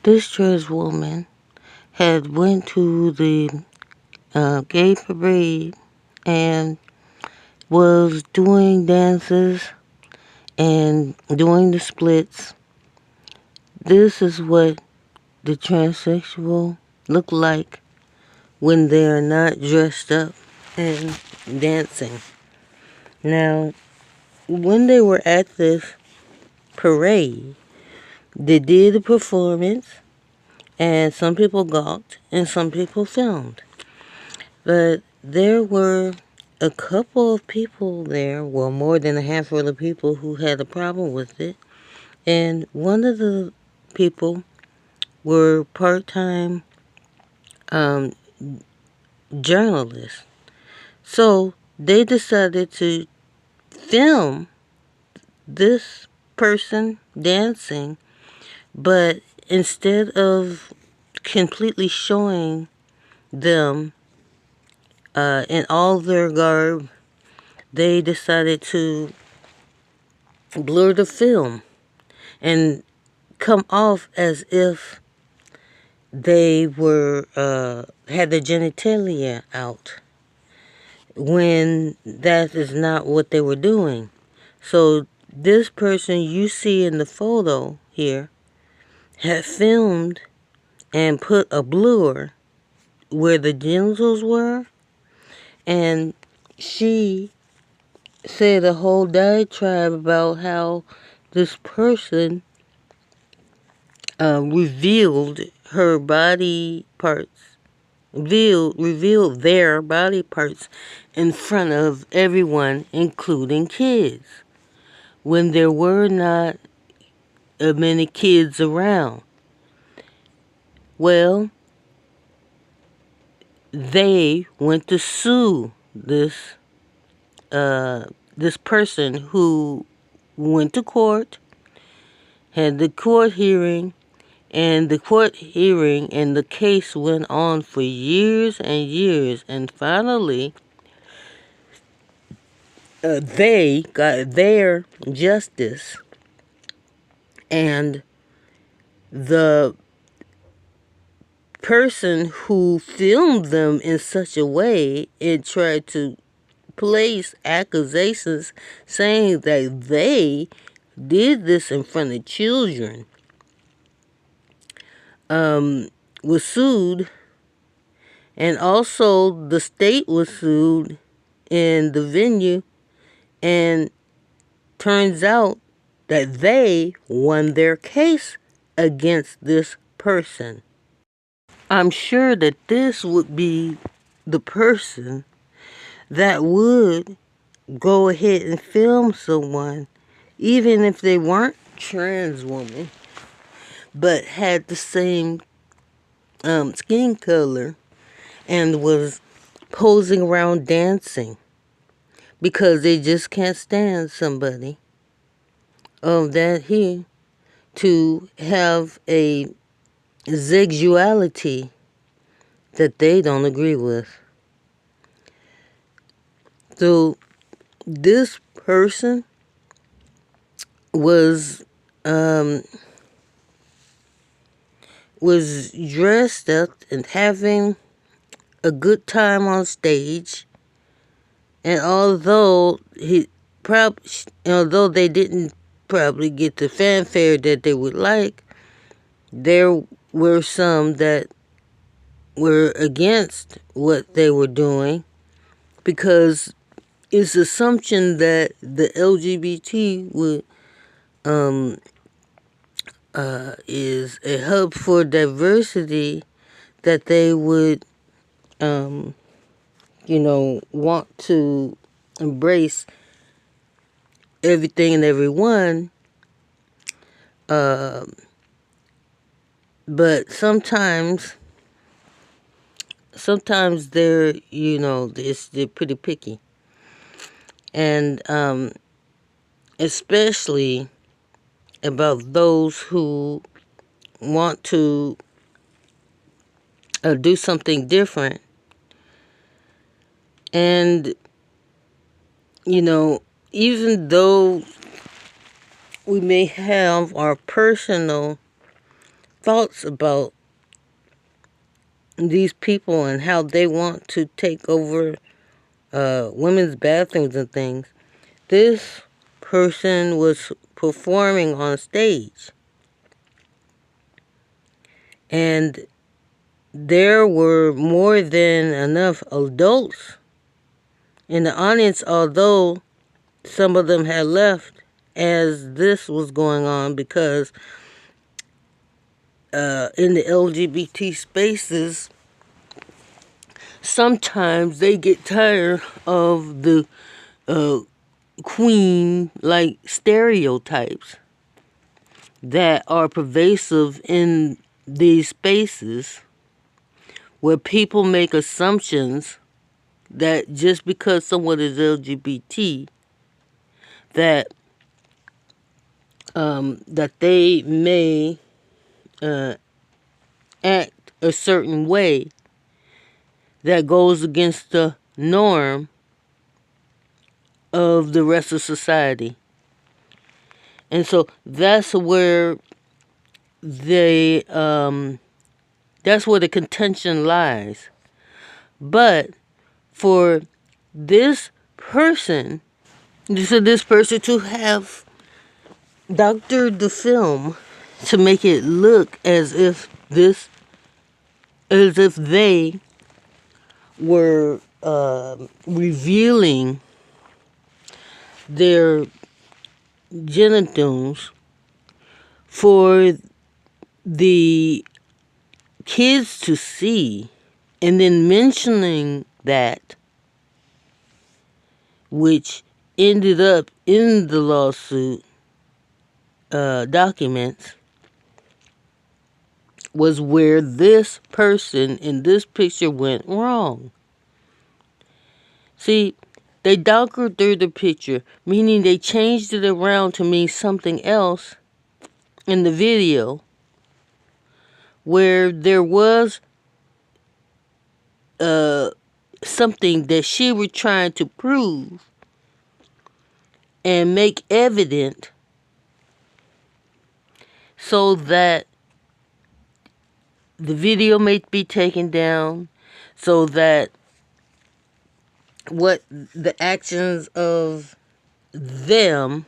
This trans woman had went to the gay parade and was doing dances and doing the splits. This is what the transsexual look like when they're not dressed up and dancing. Now, when they were at this parade, they did a performance, and some people gawked and some people filmed. But there were a couple of people there, well, more than a handful of people who had a problem with it. And one of the people were part-time um, journalists. So they decided to film this person dancing, but instead of completely showing them in all their garb, they decided to blur the film and come off as if they were had their genitalia out, when that is not what they were doing. So this person you see in the photo here had filmed and put a blur where the genitals were, and she said a whole diatribe about how this person revealed her body parts, revealed their body parts in front of everyone, including kids, when there were not many kids around. Well, they went to sue this person who went to court, had the court hearing, and the case went on for years and years, and finally they got their justice, and the person who filmed them in such a way and tried to place accusations saying that they did this in front of children was sued, and also the state was sued in the venue, and turns out that they won their case against this person. I'm sure that this would be the person that would go ahead and film someone, even if they weren't trans woman, but had the same skin color and was posing around dancing, because they just can't stand somebody of that hue to have a sexuality that they don't agree with. So this person was dressed up and having a good time on stage, and although they didn't probably get the fanfare that they would like, there were some that were against what they were doing, because it's assumption that the LGBT would is a hub for diversity, that they would want to embrace everything and everyone, but sometimes they're they're pretty picky, and especially about those who want to do something different. And even though we may have our personal thoughts about these people and how they want to take over women's bathrooms and things. This person was performing on stage, and there were more than enough adults in the audience, although some of them had left as this was going on, because in the LGBT spaces, sometimes they get tired of the queen-like stereotypes that are pervasive in these spaces, where people make assumptions that just because someone is LGBT, that that they may act a certain way that goes against the norm of the rest of society. And so that's where they that's where the contention lies. But for this person, to have doctored the film to make it look as if they were revealing their genitals for the kids to see, and then mentioning that, which ended up in the lawsuit documents, was where this person in this picture went wrong. See, they doctored the picture, meaning they changed it around to mean something else in the video, where there was something that she was trying to prove and make evident, so that the video may be taken down, so that what the actions of them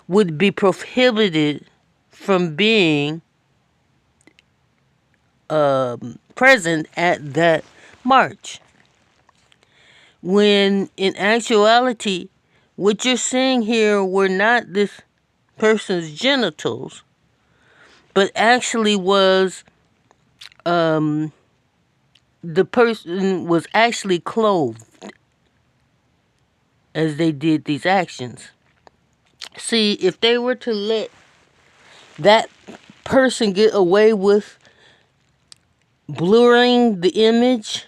would be prohibited from being present at that march. When in actuality, what you're seeing here were not this person's genitals, but actually was the person was actually clothed as they did these actions. See, if they were to let that person get away with blurring the image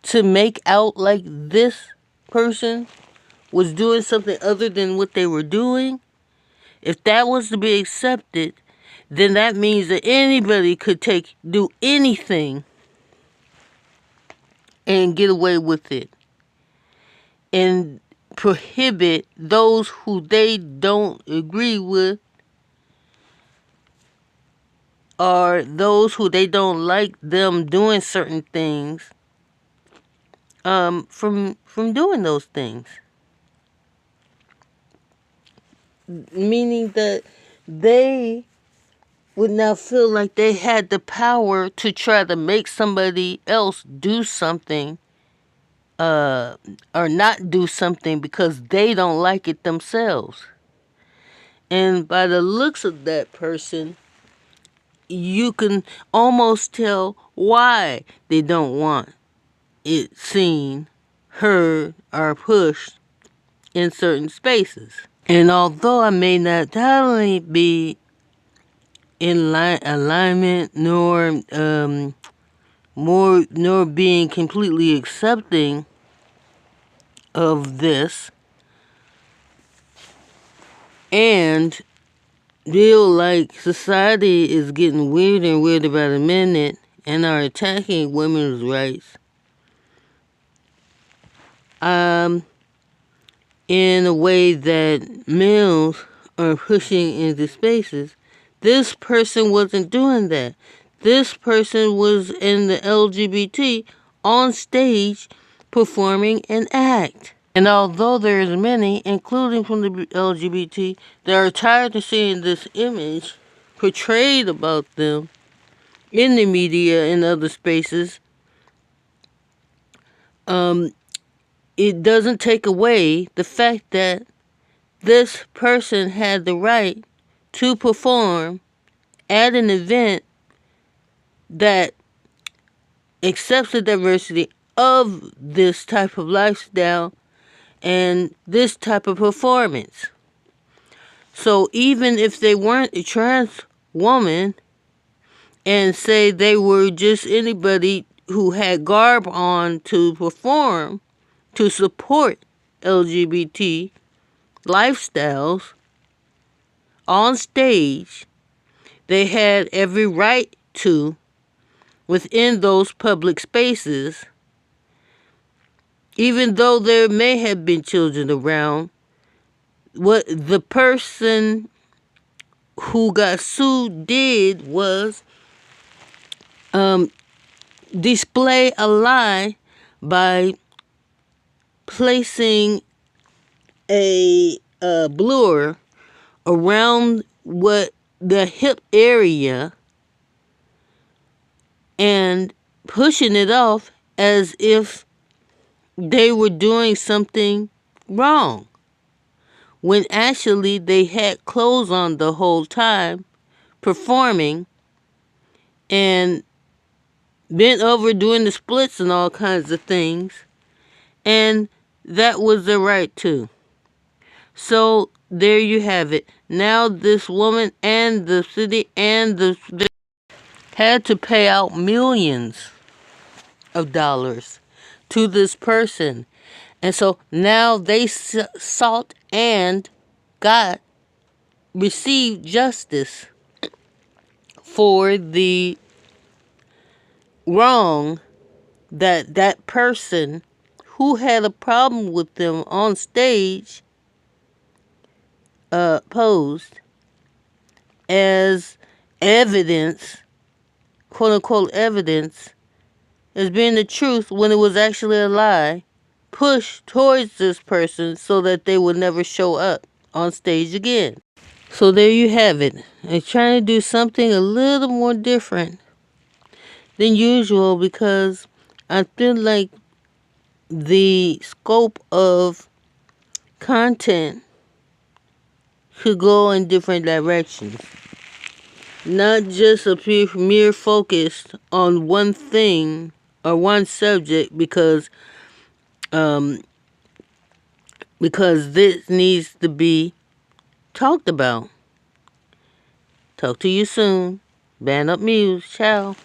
to make out like this person was doing something other than what they were doing, if that was to be accepted, then that means that anybody could do anything and get away with it, and prohibit those who they don't agree with, or those who they don't like them doing certain things, from doing those things. Meaning that they would now feel like they had the power to try to make somebody else do something, or not do something, because they don't like it themselves. And by the looks of that person, you can almost tell why they don't want it seen, heard, or pushed in certain spaces. And although I may not totally be in alignment, nor being completely accepting of this, and feel like society is getting weirder and weirder by the minute and are attacking women's rights, in a way that males or pushing into spaces. This person wasn't doing that. This person was in the LGBT on stage performing an act. And although there's many, including from the LGBT, that are tired of seeing this image portrayed about them in the media and other spaces, it doesn't take away the fact that this person had the right to perform at an event that accepts the diversity of this type of lifestyle and this type of performance. So even if they weren't a trans woman and say they were just anybody who had garb on to perform to support LGBT lifestyles on stage, they had every right to within those public spaces, even though there may have been children around. What the person who got sued did was display a lie by placing a blur around what the hip area and pushing it off as if they were doing something wrong, when actually they had clothes on the whole time performing and bent over doing the splits and all kinds of things, and that was their right too. So there you have it. Now this woman and the city and the had to pay out millions of dollars to this person. And so now they sought and received justice for the wrong that that person who had a problem with them on stage posed as evidence, quote unquote evidence, as being the truth when it was actually a lie, pushed towards this person so that they would never show up on stage again. So there you have it. I'm trying to do something a little more different than usual because I feel like the scope of content could go in different directions. Not just a mere focus on one thing or one subject because this needs to be talked about. Talk to you soon. Ban Up Muse. Ciao.